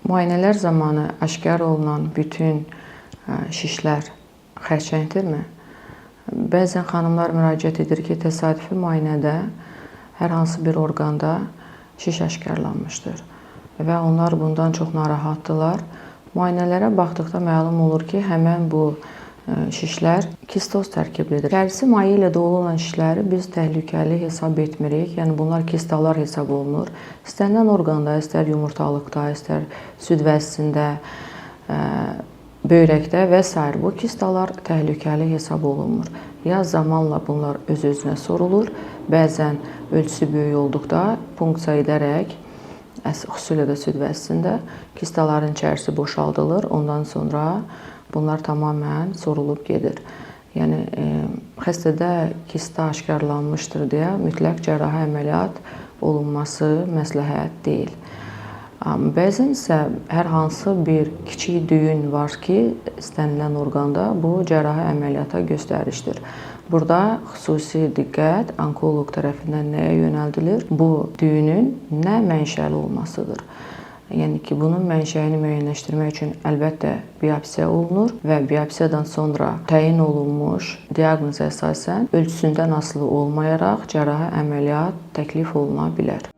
Müayinələr zamanı aşkar olunan bütün şişlər xərçəngdirmi? Bəzən xanımlar müraciət edir ki, təsadüfi müayinədə hər hansı bir orqanda şiş aşkarlanmışdır və onlar bundan çox narahatdırlar. Müayinələrə baxdıqda məlum olur ki, həmən bu şişlər kistoz tərkiblidir. İçərisi maye ilə dolu olan şişləri biz təhlükəli hesab etmirik. Yəni bunlar kistalar hesab olunur. İstənilən orqanda, istər yumurtalıqda, istər süd vəzisində, böyrəkdə və s. bu kistalar təhlükəli hesab olunmur. Ya zamanla bunlar öz-özünə sorulur, bəzən ölçüsü böyük olduqda punksiya edərək, xüsusilə də süd vəzisində kistaların içərisi boşaldılır. Ondan sonra bunlar tamamilə sorulub gedir. Yəni xəstədə kista aşkarlanmışdır deyə mütləq cərrahi əməliyyat olunması məsləhət deyil. Bəzən isə hər hansı bir kiçik düyün var ki, istənilən orqanda bu cərrahi əməliyyata göstərişdir. Burada xüsusi diqqət onkoloq tərəfindən nəyə yönəldilir? Bu düyünün nə mənşəli olmasıdır. Yəni ki, bunun mənşəyini müəyyənləşdirmək üçün əlbəttə biopsiya olunur və biopsiyadan sonra təyin olunmuş diaqnoza əsasən ölçüsündən asılı olmayaraq cərrahi əməliyyat təklif oluna bilər.